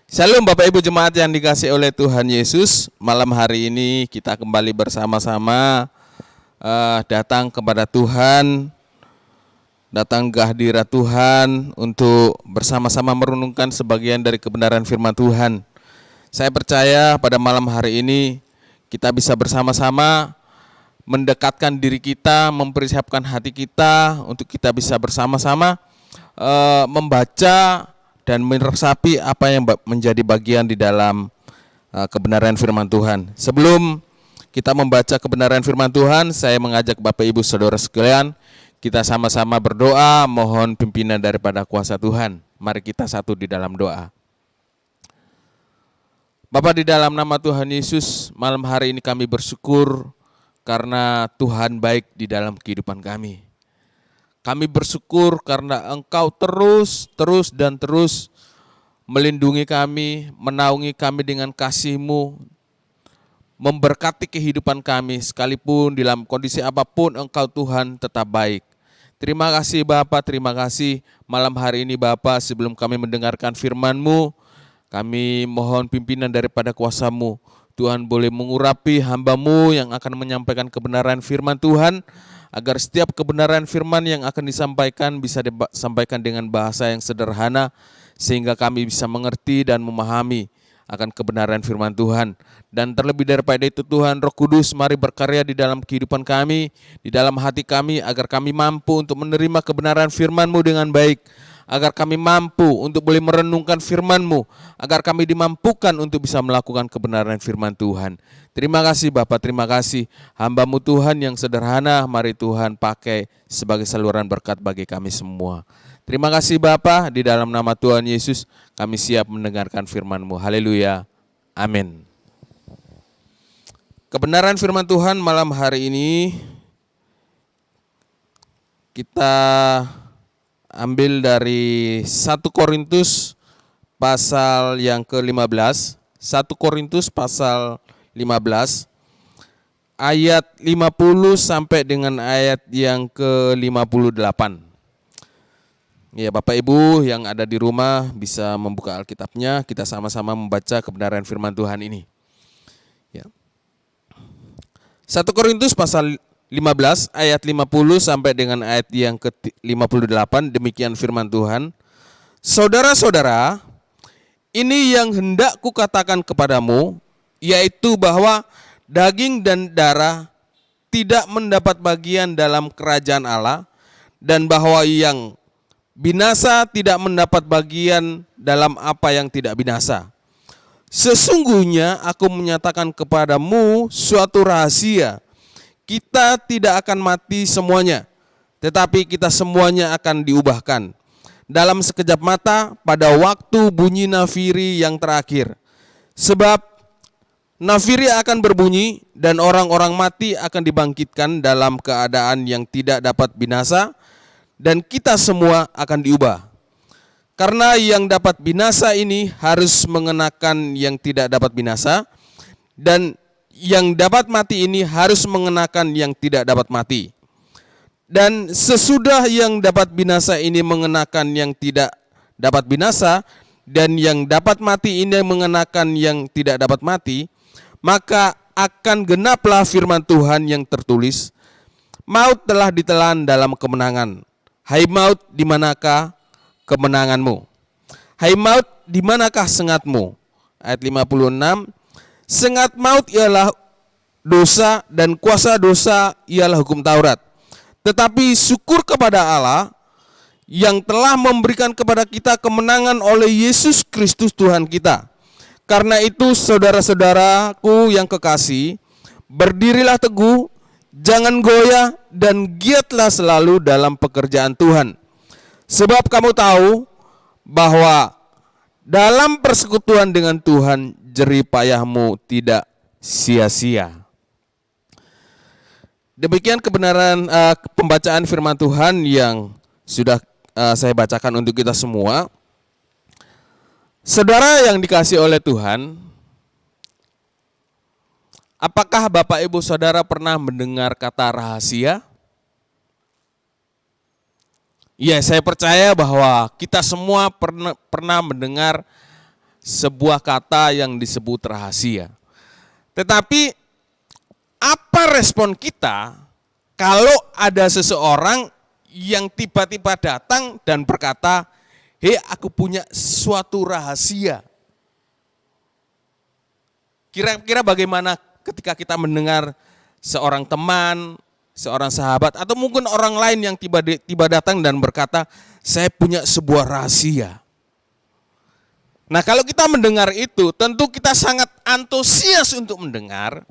Shalom Bapak Ibu Jemaat yang dikasihi oleh Tuhan Yesus. Malam hari ini kita kembali bersama-sama datang kepada Tuhan, datang ke hadirat Tuhan untuk bersama-sama merenungkan sebagian dari kebenaran firman Tuhan. Saya percaya pada malam hari ini kita bisa bersama-sama mendekatkan diri kita, mempersiapkan hati kita untuk kita bisa bersama-sama membaca dan meresapi apa yang menjadi bagian di dalam kebenaran firman Tuhan. Sebelum kita membaca kebenaran firman Tuhan, saya mengajak Bapak Ibu Saudara sekalian, kita sama-sama berdoa mohon pimpinan daripada kuasa Tuhan. Mari kita satu di dalam doa. Bapa, di dalam nama Tuhan Yesus, malam hari ini kami bersyukur karena Tuhan baik di dalam kehidupan kami. Kami bersyukur karena Engkau terus melindungi kami, menaungi kami dengan kasih-Mu, memberkati kehidupan kami, sekalipun dalam kondisi apapun Engkau Tuhan tetap baik. Terima kasih Bapa, terima kasih malam hari ini Bapa, sebelum kami mendengarkan firman-Mu, kami mohon pimpinan daripada kuasa-Mu. Tuhan boleh mengurapi hamba-Mu yang akan menyampaikan kebenaran firman Tuhan, agar setiap kebenaran firman yang akan disampaikan bisa disampaikan dengan bahasa yang sederhana, sehingga kami bisa mengerti dan memahami akan kebenaran firman Tuhan. Dan terlebih daripada itu Tuhan, Roh Kudus mari berkarya di dalam kehidupan kami, di dalam hati kami, agar kami mampu untuk menerima kebenaran firman-Mu dengan baik, agar kami mampu untuk boleh merenungkan firman-Mu, agar kami dimampukan untuk bisa melakukan kebenaran firman Tuhan. Terima kasih Bapak, terima kasih hamba-Mu Tuhan yang sederhana, mari Tuhan pakai sebagai saluran berkat bagi kami semua. Terima kasih Bapak, di dalam nama Tuhan Yesus kami siap mendengarkan firman-Mu. Haleluya, amin. Kebenaran firman Tuhan malam hari ini kita ambil dari 1 Korintus pasal yang ke-15. 1 Korintus pasal 15 ayat 50 sampai dengan ayat yang ke-58. Ya, Bapak Ibu yang ada di rumah bisa membuka Alkitabnya, kita sama-sama membaca kebenaran firman Tuhan ini. Ya. 1 Korintus pasal 15 ayat 50 sampai dengan ayat yang ke-58, demikian firman Tuhan. Saudara-saudara, ini yang hendak kukatakan kepadamu, yaitu bahwa daging dan darah tidak mendapat bagian dalam kerajaan Allah, dan bahwa yang binasa tidak mendapat bagian dalam apa yang tidak binasa. Sesungguhnya aku menyatakan kepadamu suatu rahasia. Kita tidak akan mati semuanya, tetapi kita semuanya akan diubahkan dalam sekejap mata pada waktu bunyi nafiri yang terakhir. Sebab nafiri akan berbunyi dan orang-orang mati akan dibangkitkan dalam keadaan yang tidak dapat binasa, dan kita semua akan diubah. Karena yang dapat binasa ini harus mengenakan yang tidak dapat binasa, dan yang dapat mati ini harus mengenakan yang tidak dapat mati. Dan sesudah yang dapat binasa ini mengenakan yang tidak dapat binasa, dan yang dapat mati ini mengenakan yang tidak dapat mati, maka akan genaplah firman Tuhan yang tertulis, maut telah ditelan dalam kemenangan. Hai maut, di manakah kemenanganmu? Hai maut, di manakah sengatmu? Ayat 56, sengat maut ialah dosa, dan kuasa dosa ialah hukum Taurat. Tetapi syukur kepada Allah yang telah memberikan kepada kita kemenangan oleh Yesus Kristus Tuhan kita. Karena itu saudara-saudaraku yang kekasih, berdirilah teguh, jangan goyah, dan giatlah selalu dalam pekerjaan Tuhan. Sebab kamu tahu bahwa dalam persekutuan dengan Tuhan, jerih payahmu tidak sia-sia. Demikian kebenaran pembacaan firman Tuhan yang sudah saya bacakan untuk kita semua. Saudara yang dikasihi oleh Tuhan, apakah Bapak Ibu Saudara pernah mendengar kata rahasia? Ya, saya percaya bahwa kita semua pernah mendengar sebuah kata yang disebut rahasia. Tetapi apa respon kita kalau ada seseorang yang tiba-tiba datang dan berkata, "Hei, aku punya suatu rahasia." Kira-kira bagaimana ketika kita mendengar seorang teman, seorang sahabat, atau mungkin orang lain yang tiba datang dan berkata, "Saya punya sebuah rahasia." Nah, kalau kita mendengar itu, tentu kita sangat antusias untuk mendengar,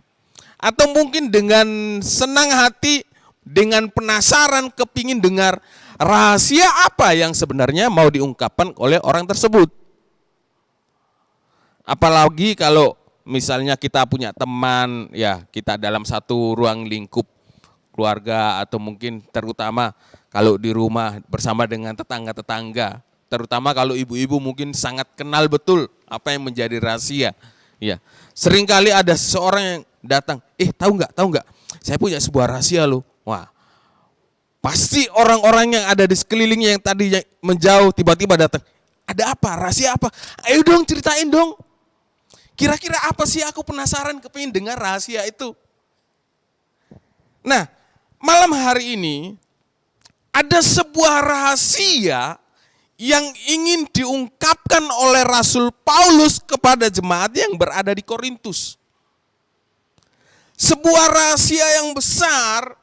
atau mungkin dengan senang hati, dengan penasaran, kepingin dengar rahasia apa yang sebenarnya mau diungkapkan oleh orang tersebut. Apalagi kalau misalnya kita punya teman, ya kita dalam satu ruang lingkup keluarga, atau mungkin terutama kalau di rumah bersama dengan tetangga-tetangga. Terutama kalau ibu-ibu mungkin sangat kenal betul apa yang menjadi rahasia. Ya, seringkali ada seseorang yang datang, tahu nggak? Saya punya sebuah rahasia loh. Wah, pasti orang-orang yang ada di sekelilingnya yang tadi menjauh tiba-tiba datang. Ada apa? Rahasia apa? Ayo dong, ceritain dong. Kira-kira apa sih, aku penasaran, kepingin dengar rahasia itu. Nah, malam hari ini ada sebuah rahasia yang ingin diungkapkan oleh Rasul Paulus kepada jemaat yang berada di Korintus. Sebuah rahasia yang besar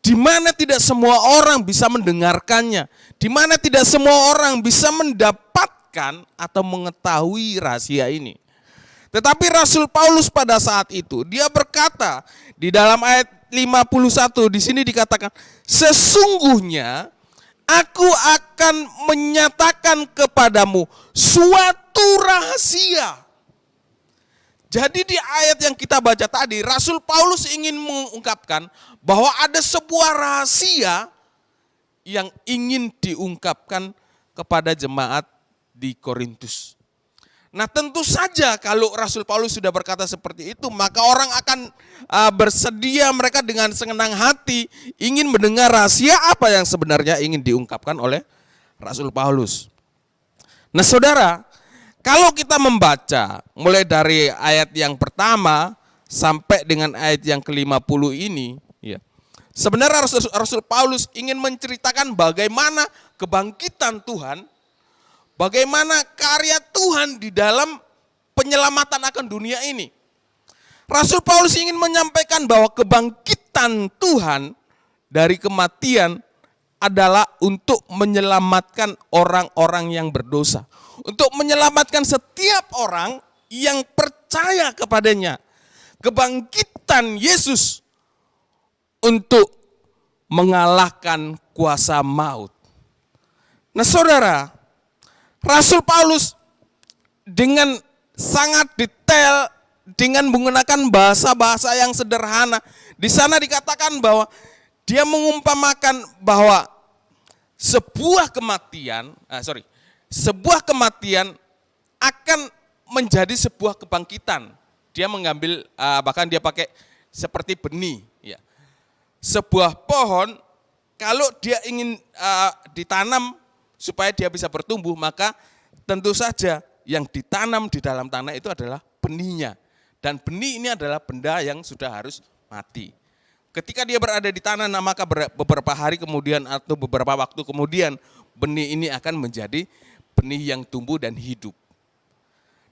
di mana tidak semua orang bisa mendengarkannya, di mana tidak semua orang bisa mendapatkan atau mengetahui rahasia ini. Tetapi Rasul Paulus pada saat itu dia berkata di dalam ayat 51 di sini dikatakan, "Sesungguhnya aku akan menyatakan kepadamu suatu rahasia." Jadi di ayat yang kita baca tadi, Rasul Paulus ingin mengungkapkan bahwa ada sebuah rahasia yang ingin diungkapkan kepada jemaat di Korintus. Nah, tentu saja kalau Rasul Paulus sudah berkata seperti itu, maka orang akan bersedia, mereka dengan senang hati ingin mendengar rahasia apa yang sebenarnya ingin diungkapkan oleh Rasul Paulus. Nah, saudara, kalau kita membaca mulai dari ayat yang pertama sampai dengan ayat yang ke-50 ini, ya, sebenarnya Rasul Paulus ingin menceritakan bagaimana kebangkitan Tuhan, bagaimana karya Tuhan di dalam penyelamatan akan dunia ini. Rasul Paulus ingin menyampaikan bahwa kebangkitan Tuhan dari kematian adalah untuk menyelamatkan orang-orang yang berdosa. Untuk menyelamatkan setiap orang yang percaya kepadanya. Kebangkitan Yesus untuk mengalahkan kuasa maut. Nah, saudara, Rasul Paulus dengan sangat detail, dengan menggunakan bahasa-bahasa yang sederhana, di sana dikatakan bahwa dia mengumpamakan bahwa sebuah kematian akan menjadi sebuah kebangkitan. Dia mengambil, bahkan dia pakai seperti benih. Ya. Sebuah pohon, kalau dia ingin ditanam supaya dia bisa bertumbuh, maka tentu saja yang ditanam di dalam tanah itu adalah benihnya. Dan benih ini adalah benda yang sudah harus mati. Ketika dia berada di tanah, maka beberapa hari kemudian atau beberapa waktu kemudian, benih ini akan menjadi benih yang tumbuh dan hidup.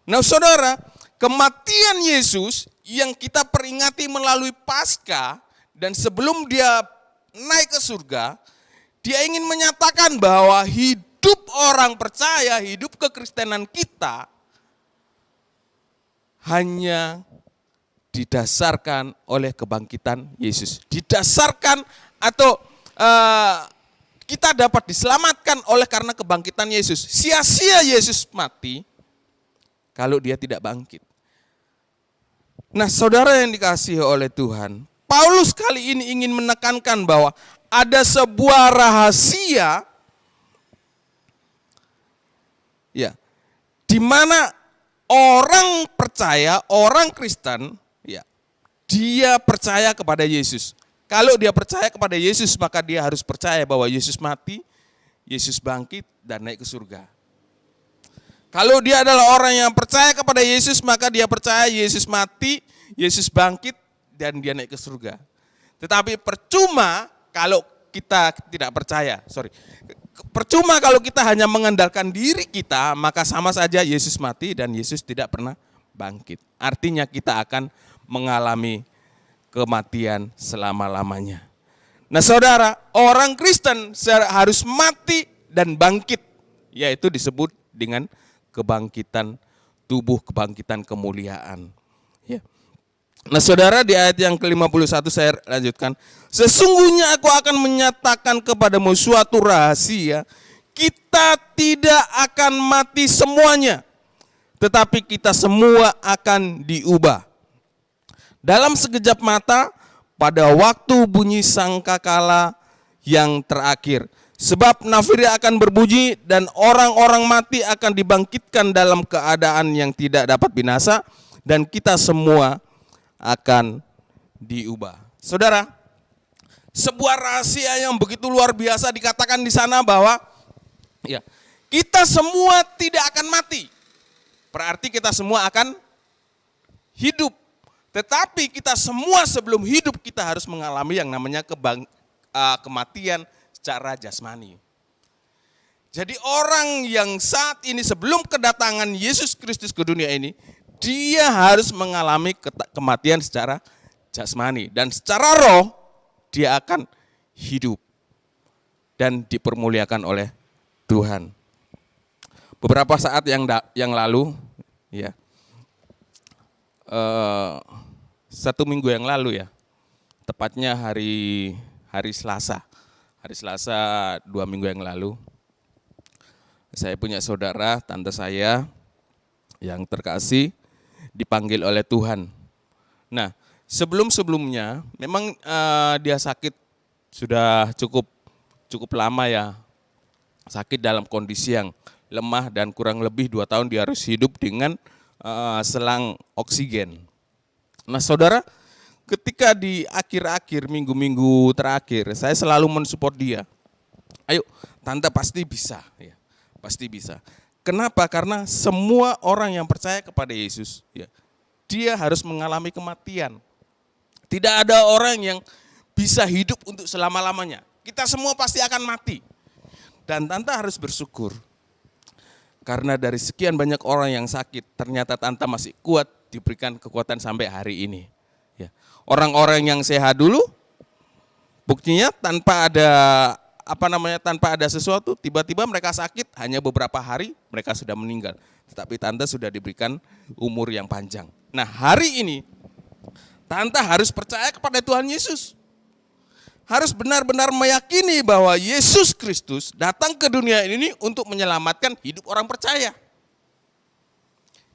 Nah, saudara, kematian Yesus yang kita peringati melalui Paskah, dan sebelum dia naik ke surga, dia ingin menyatakan bahwa hidup orang percaya, hidup kekristenan kita hanya didasarkan oleh kebangkitan Yesus. Didasarkan atau kita dapat diselamatkan oleh karena kebangkitan Yesus. Sia-sia Yesus mati kalau dia tidak bangkit. Nah, saudara yang dikasihi oleh Tuhan, Paulus kali ini ingin menekankan bahwa ada sebuah rahasia ya, di mana orang percaya, orang Kristen, ya, dia percaya kepada Yesus. Kalau dia percaya kepada Yesus, maka dia harus percaya bahwa Yesus mati, Yesus bangkit dan naik ke surga. Kalau dia adalah orang yang percaya kepada Yesus, maka dia percaya Yesus mati, Yesus bangkit, dan dia naik ke surga. Tetapi percuma kalau kita tidak percaya, percuma kalau kita hanya mengandalkan diri kita, maka sama saja Yesus mati dan Yesus tidak pernah bangkit. Artinya kita akan mengalami kematian selama-lamanya. Nah saudara, orang Kristen harus mati dan bangkit, yaitu disebut dengan kebangkitan tubuh, kebangkitan kemuliaan. Ya. Nah saudara, di ayat yang ke-51 saya lanjutkan. Sesungguhnya aku akan menyatakan kepadamu suatu rahasia, kita tidak akan mati semuanya, tetapi kita semua akan diubah. Dalam sekejap mata, pada waktu bunyi sangkakala yang terakhir. Sebab nafiri akan berbunyi dan orang-orang mati akan dibangkitkan dalam keadaan yang tidak dapat binasa, dan kita semua akan diubah. Saudara, sebuah rahasia yang begitu luar biasa dikatakan di sana bahwa ya, kita semua tidak akan mati. Berarti kita semua akan hidup. Tetapi kita semua sebelum hidup kita harus mengalami yang namanya kematian secara jasmani. Jadi orang yang saat ini sebelum kedatangan Yesus Kristus ke dunia ini, dia harus mengalami kematian secara jasmani. Dan secara roh, dia akan hidup dan dipermuliakan oleh Tuhan. Beberapa saat yang lalu, ya, 1 minggu yang lalu ya, tepatnya hari Selasa 2 minggu yang lalu, saya punya saudara, tante saya yang terkasih dipanggil oleh Tuhan. Nah, sebelumnya memang dia sakit sudah cukup lama ya, sakit dalam kondisi yang lemah dan kurang lebih 2 tahun dia harus hidup dengan selang oksigen. Nah saudara, ketika di akhir-akhir minggu-minggu terakhir, saya selalu mensupport dia. Ayo, tante pasti bisa, ya, pasti bisa. Kenapa? Karena semua orang yang percaya kepada Yesus, ya, dia harus mengalami kematian. Tidak ada orang yang bisa hidup untuk selama-lamanya. Kita semua pasti akan mati. Dan tante harus bersyukur. Karena dari sekian banyak orang yang sakit, ternyata tante masih kuat, diberikan kekuatan sampai hari ini. Ya. Orang-orang yang sehat dulu, buktinya tanpa ada sesuatu, tiba-tiba mereka sakit, hanya beberapa hari mereka sudah meninggal. Tetapi tante sudah diberikan umur yang panjang. Nah hari ini, tante harus percaya kepada Tuhan Yesus. Harus benar-benar meyakini bahwa Yesus Kristus datang ke dunia ini untuk menyelamatkan hidup orang percaya.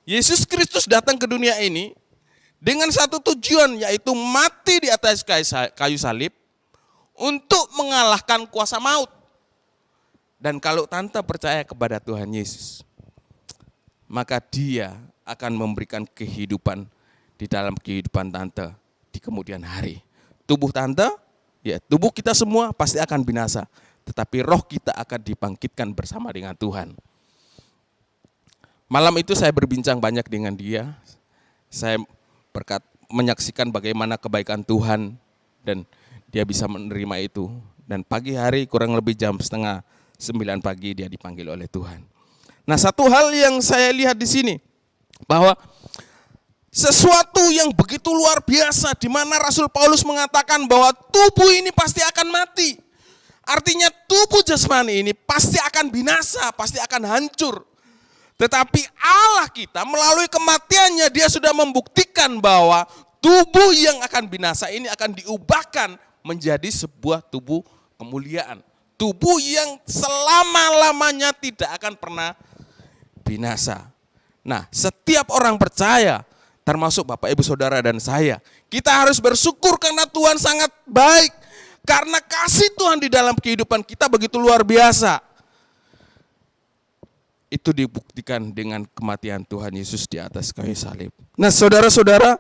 Yesus Kristus datang ke dunia ini dengan satu tujuan, yaitu mati di atas kayu salib untuk mengalahkan kuasa maut. Dan kalau tante percaya kepada Tuhan Yesus, maka dia akan memberikan kehidupan di dalam kehidupan tante di kemudian hari. Tubuh tante, ya, tubuh kita semua pasti akan binasa, tetapi roh kita akan dibangkitkan bersama dengan Tuhan. Malam itu saya berbincang banyak dengan dia. Saya menyaksikan bagaimana kebaikan Tuhan dan dia bisa menerima itu. Dan pagi hari kurang lebih jam 8:30 pagi dia dipanggil oleh Tuhan. Nah, satu hal yang saya lihat di sini bahwa sesuatu yang begitu luar biasa di mana Rasul Paulus mengatakan bahwa tubuh ini pasti akan mati. Artinya tubuh jasmani ini pasti akan binasa, pasti akan hancur. Tetapi Allah kita melalui kematiannya dia sudah membuktikan bahwa tubuh yang akan binasa ini akan diubahkan menjadi sebuah tubuh kemuliaan. Tubuh yang selama-lamanya tidak akan pernah binasa. Nah, setiap orang percaya, termasuk Bapak Ibu Saudara dan saya, kita harus bersyukur karena Tuhan sangat baik. Karena kasih Tuhan di dalam kehidupan kita begitu luar biasa. Itu dibuktikan dengan kematian Tuhan Yesus di atas kayu salib. Nah saudara-saudara,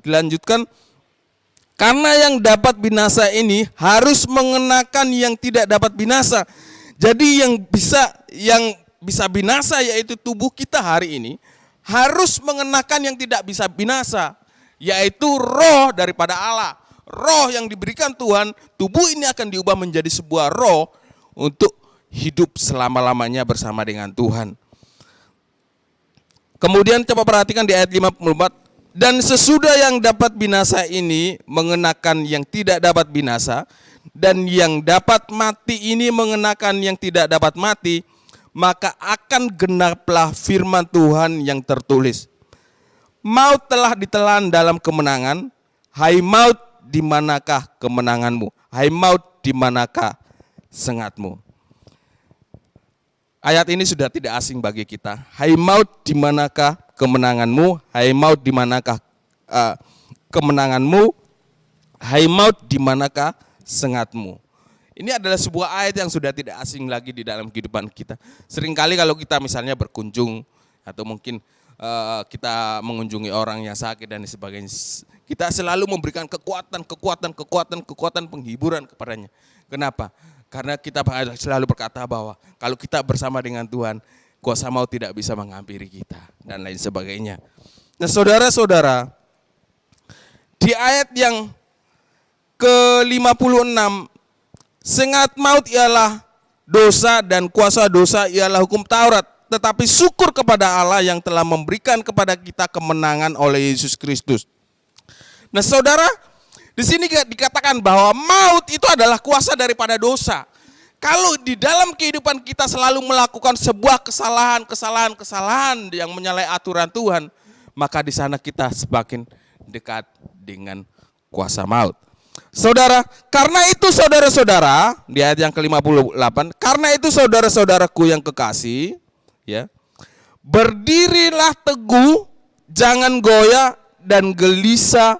dilanjutkan, karena yang dapat binasa ini harus mengenakan yang tidak dapat binasa. Jadi yang bisa binasa, yaitu tubuh kita hari ini, harus mengenakan yang tidak bisa binasa, yaitu roh daripada Allah. Roh yang diberikan Tuhan, tubuh ini akan diubah menjadi sebuah roh untuk hidup selama-lamanya bersama dengan Tuhan. Kemudian coba perhatikan di ayat 54. Dan sesudah yang dapat binasa ini mengenakan yang tidak dapat binasa, dan yang dapat mati ini mengenakan yang tidak dapat mati, maka akan genaplah firman Tuhan yang tertulis. Maut telah ditelan dalam kemenangan, hai maut di manakah kemenanganmu? Hai maut di manakah sengatmu? Ayat ini sudah tidak asing bagi kita. Hai maut di manakah kemenanganmu? Hai maut di manakah kemenanganmu? Hai maut di manakah sengatmu? Ini adalah sebuah ayat yang sudah tidak asing lagi di dalam kehidupan kita. Seringkali kalau kita misalnya berkunjung atau mungkin kita mengunjungi orang yang sakit dan sebagainya, kita selalu memberikan kekuatan penghiburan kepadanya. Kenapa? Karena kita selalu berkata bahwa kalau kita bersama dengan Tuhan, kuasa maut tidak bisa menghampiri kita dan lain sebagainya. Nah, saudara-saudara, di ayat yang ke-56, sengat maut ialah dosa dan kuasa dosa ialah hukum Taurat. Tetapi syukur kepada Allah yang telah memberikan kepada kita kemenangan oleh Yesus Kristus. Nah, saudara, di sini dikatakan bahwa maut itu adalah kuasa daripada dosa. Kalau di dalam kehidupan kita selalu melakukan sebuah kesalahan yang menyalahi aturan Tuhan, maka di sana kita semakin dekat dengan kuasa maut. Saudara, karena itu saudara-saudara, di ayat yang ke-58, karena itu saudara-saudaraku yang kekasih, ya, berdirilah teguh, jangan goyah dan gelisah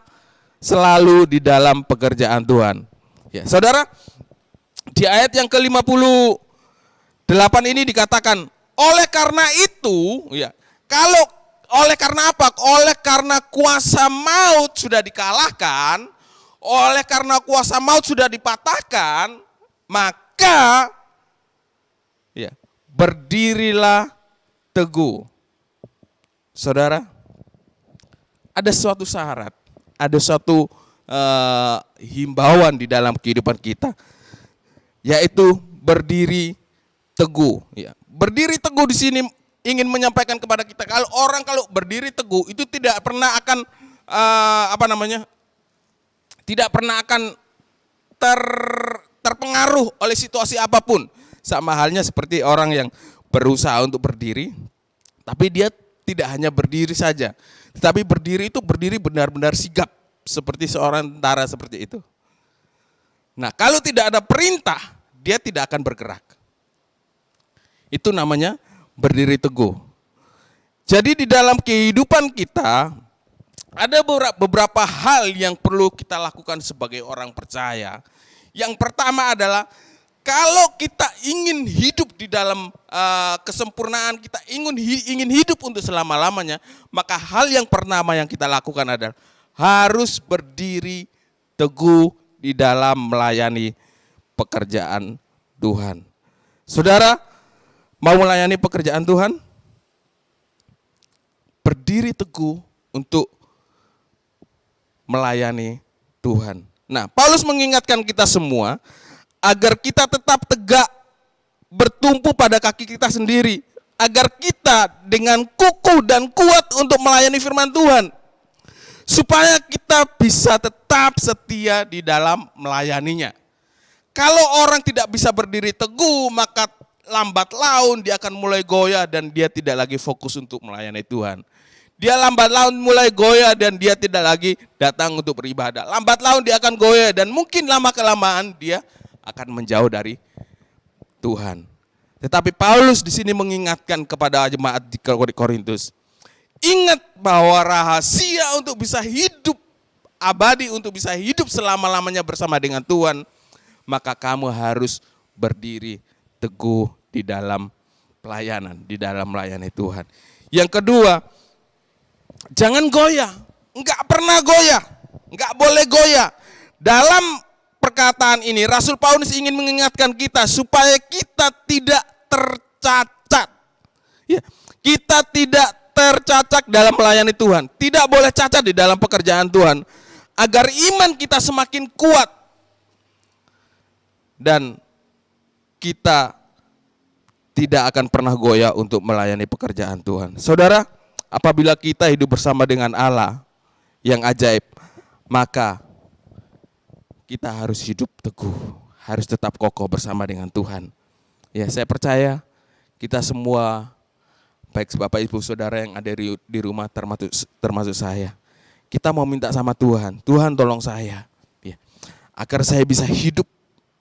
selalu di dalam pekerjaan Tuhan. Ya, saudara, di ayat yang ke-58 ini dikatakan, oleh karena itu, ya, kalau oleh karena apa? Oleh karena kuasa maut sudah dikalahkan, oleh karena kuasa maut sudah dipatahkan, maka ya, berdirilah teguh. Saudara, ada suatu syarat, ada suatu himbauan di dalam kehidupan kita, yaitu berdiri teguh. Ya, berdiri teguh di sini ingin menyampaikan kepada kita, kalau berdiri teguh itu tidak pernah akan tidak pernah akan terpengaruh oleh situasi apapun. Sama halnya seperti orang yang berusaha untuk berdiri, tapi dia tidak hanya berdiri saja, tetapi berdiri itu berdiri benar-benar sigap, seperti seorang tentara seperti itu. Nah, kalau tidak ada perintah, dia tidak akan bergerak. Itu namanya berdiri teguh. Jadi di dalam kehidupan kita, ada beberapa hal yang perlu kita lakukan sebagai orang percaya. Yang pertama adalah, kalau kita ingin hidup di dalam kesempurnaan, kita ingin hidup untuk selama-lamanya, maka hal yang pertama yang kita lakukan adalah harus berdiri teguh di dalam melayani pekerjaan Tuhan. Saudara, mau melayani pekerjaan Tuhan? Berdiri teguh untuk melayani Tuhan. Nah, Paulus mengingatkan kita semua agar kita tetap tegak bertumpu pada kaki kita sendiri, agar kita dengan kukuh dan kuat untuk melayani firman Tuhan, supaya kita bisa tetap setia di dalam melayaninya. Kalau orang tidak bisa berdiri teguh, maka lambat laun dia akan mulai goyah dan dia tidak lagi fokus untuk melayani Tuhan. Dia lambat laun mulai goyah dan dia tidak lagi datang untuk beribadah. Lambat laun dia akan goyah dan mungkin lama-kelamaan dia akan menjauh dari Tuhan. Tetapi Paulus di sini mengingatkan kepada jemaat di Korintus, ingat bahwa rahasia untuk bisa hidup abadi, untuk bisa hidup selama-lamanya bersama dengan Tuhan, maka kamu harus berdiri teguh di dalam pelayanan, di dalam melayani Tuhan. Yang kedua, jangan goyah, enggak pernah goyah, enggak boleh goyah. Dalam perkataan ini, Rasul Paulus ingin mengingatkan kita supaya kita tidak tercacat. Ya, kita tidak tercacat dalam melayani Tuhan, tidak boleh cacat di dalam pekerjaan Tuhan, agar iman kita semakin kuat dan kita tidak akan pernah goyah untuk melayani pekerjaan Tuhan. Saudara, apabila kita hidup bersama dengan Allah yang ajaib, maka kita harus hidup teguh, harus tetap kokoh bersama dengan Tuhan. Ya, saya percaya kita semua, baik Bapak Ibu Saudara yang ada di rumah termasuk saya, kita mau minta sama Tuhan, Tuhan tolong saya, ya, agar saya bisa hidup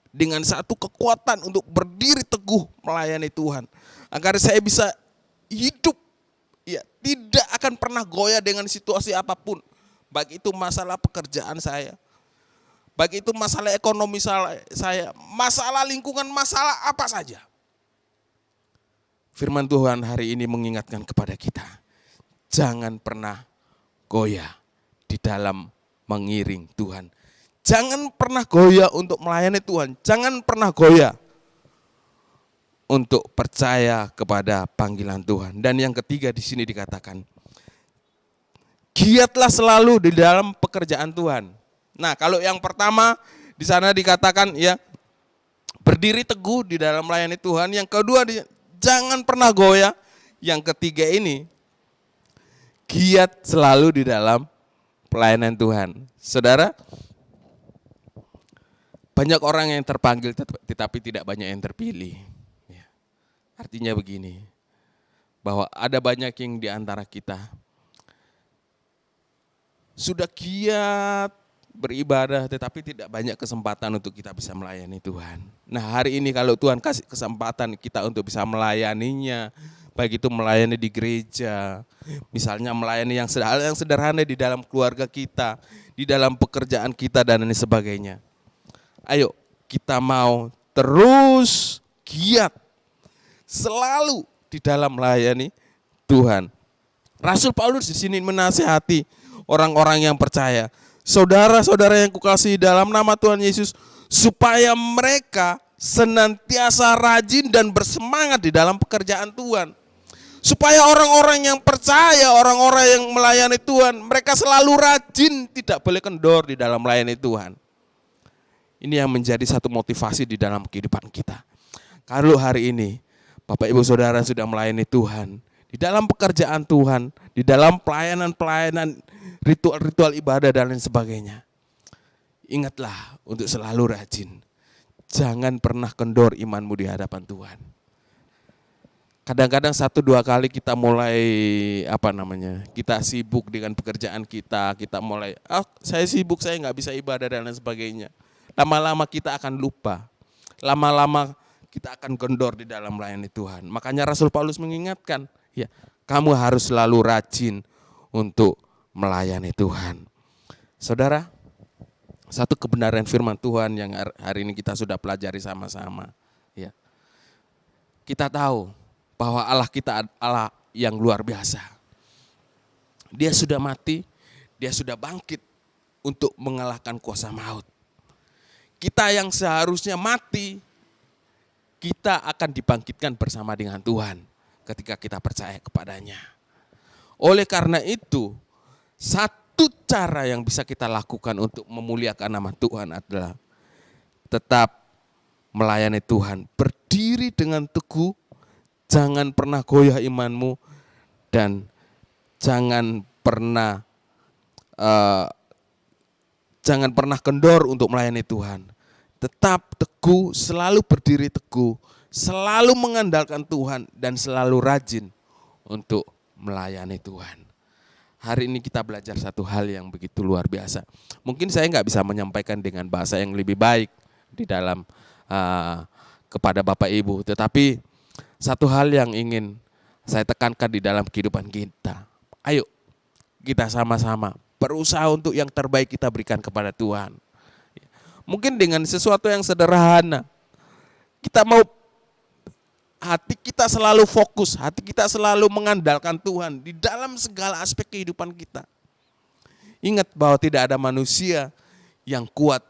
dengan satu kekuatan untuk berdiri teguh melayani Tuhan, agar saya bisa hidup, ya, tidak akan pernah goyah dengan situasi apapun, baik itu masalah pekerjaan saya, baik itu masalah ekonomi saya, masalah lingkungan, masalah apa saja. Firman Tuhan hari ini mengingatkan kepada kita, jangan pernah goyah di dalam mengiring Tuhan. Jangan pernah goyah untuk melayani Tuhan. Jangan pernah goyah untuk percaya kepada panggilan Tuhan. Dan yang ketiga di sini dikatakan, giatlah selalu di dalam pekerjaan Tuhan. Nah, kalau yang pertama di sana dikatakan, ya, berdiri teguh di dalam melayani Tuhan. Yang kedua, jangan pernah goyah. Yang ketiga ini, giat selalu di dalam pelayanan Tuhan. Saudara, banyak orang yang terpanggil tetapi tidak banyak yang terpilih. Ya. Artinya begini, bahwa ada banyak yang di antara kita sudah giat beribadah tetapi tidak banyak kesempatan untuk kita bisa melayani Tuhan. Nah, hari ini kalau Tuhan kasih kesempatan kita untuk bisa melayaninya, baik itu melayani di gereja, misalnya melayani yang sederhana di dalam keluarga kita, di dalam pekerjaan kita dan lain sebagainya. Ayo kita mau terus giat selalu di dalam melayani Tuhan. Rasul Paulus di sini menasihati orang-orang yang percaya, saudara-saudara yang kukasihi dalam nama Tuhan Yesus, supaya mereka senantiasa rajin dan bersemangat di dalam pekerjaan Tuhan. Supaya orang-orang yang percaya, orang-orang yang melayani Tuhan, mereka selalu rajin, tidak boleh kendor di dalam melayani Tuhan. Ini yang menjadi satu motivasi di dalam kehidupan kita. Kalau hari ini Bapak Ibu Saudara sudah melayani Tuhan, di dalam pekerjaan Tuhan, di dalam pelayanan-pelayanan, ritual-ritual ibadah dan lain sebagainya, ingatlah untuk selalu rajin. Jangan pernah kendor imanmu di hadapan Tuhan. Kadang-kadang 1-2 kali kita mulai kita sibuk dengan pekerjaan kita mulai, saya sibuk, saya nggak bisa ibadah dan lain sebagainya. Lama-lama kita akan lupa, lama-lama kita akan kendor di dalam melayani Tuhan. Makanya Rasul Paulus mengingatkan, ya, kamu harus selalu rajin untuk melayani Tuhan. Saudara, satu kebenaran firman Tuhan yang hari ini kita sudah pelajari sama-sama, ya. Kita tahu bahwa Allah kita Allah yang luar biasa. Dia sudah mati, dia sudah bangkit untuk mengalahkan kuasa maut. Kita yang seharusnya mati, kita akan dibangkitkan bersama dengan Tuhan ketika kita percaya kepadanya. Oleh karena itu, satu cara yang bisa kita lakukan untuk memuliakan nama Tuhan adalah tetap melayani Tuhan, berdiri dengan teguh, jangan pernah goyah imanmu, dan jangan pernah kendor untuk melayani Tuhan. Tetap teguh, selalu berdiri teguh, selalu mengandalkan Tuhan, dan selalu rajin untuk melayani Tuhan. Hari ini kita belajar satu hal yang begitu luar biasa. Mungkin saya nggak bisa menyampaikan dengan bahasa yang lebih baik di dalam kepada Bapak Ibu, tetapi satu hal yang ingin saya tekankan di dalam kehidupan kita. Ayo kita sama-sama berusaha untuk yang terbaik kita berikan kepada Tuhan. Mungkin dengan sesuatu yang sederhana, kita mau hati kita selalu fokus, hati kita selalu mengandalkan Tuhan di dalam segala aspek kehidupan kita. Ingat bahwa tidak ada manusia yang kuat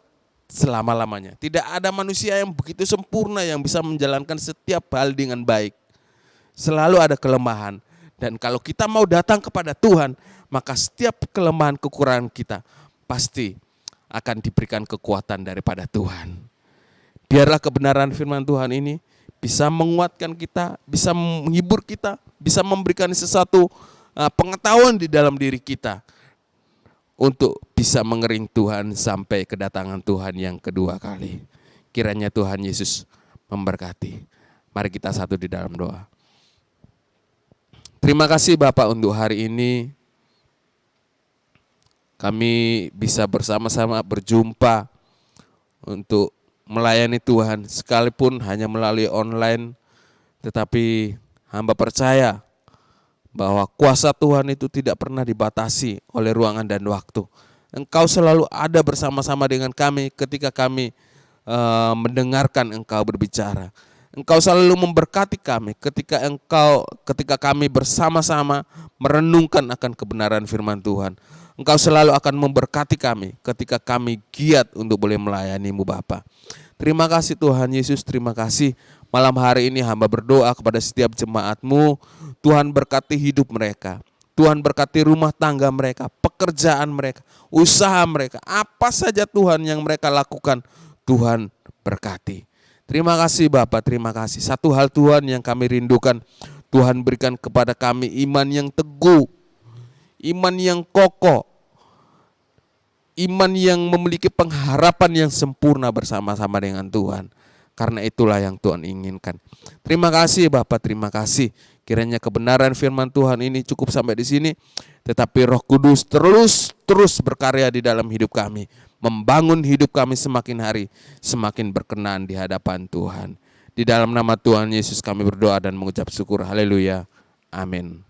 selama-lamanya. Tidak ada manusia yang begitu sempurna yang bisa menjalankan setiap hal dengan baik. selalu ada kelemahan. Dan kalau kita mau datang kepada Tuhan, maka setiap kelemahan kekurangan kita pasti akan diberikan kekuatan daripada Tuhan. Biarlah kebenaran firman Tuhan ini bisa menguatkan kita, bisa menghibur kita, bisa memberikan sesuatu pengetahuan di dalam diri kita untuk bisa mengering Tuhan sampai kedatangan Tuhan yang kedua kali. Kiranya Tuhan Yesus memberkati. Mari kita satu di dalam doa. Terima kasih Bapak untuk hari ini. Kami bisa bersama-sama berjumpa untuk melayani Tuhan. Sekalipun hanya melalui online, tetapi hamba percaya bahwa kuasa Tuhan itu tidak pernah dibatasi oleh ruangan dan waktu. Engkau selalu ada bersama-sama dengan kami ketika kami mendengarkan Engkau berbicara. Engkau selalu memberkati kami ketika kami bersama-sama merenungkan akan kebenaran firman Tuhan. Engkau selalu akan memberkati kami ketika kami giat untuk boleh melayani-Mu Bapa. Terima kasih Tuhan Yesus, terima kasih. Malam hari ini hamba berdoa kepada setiap jemaat-Mu. Tuhan berkati hidup mereka. Tuhan berkati rumah tangga mereka, pekerjaan mereka, usaha mereka. Apa saja Tuhan yang mereka lakukan, Tuhan berkati. Terima kasih Bapak, terima kasih. Satu hal Tuhan yang kami rindukan, Tuhan berikan kepada kami iman yang teguh, iman yang kokoh, iman yang memiliki pengharapan yang sempurna bersama-sama dengan Tuhan. Karena itulah yang Tuhan inginkan. Terima kasih Bapak, terima kasih. Kiranya kebenaran firman Tuhan ini cukup sampai di sini. Tetapi Roh Kudus terus berkarya di dalam hidup kami. Membangun hidup kami semakin hari semakin berkenan di hadapan Tuhan. Di dalam nama Tuhan Yesus kami berdoa dan mengucap syukur. Haleluya. Amin.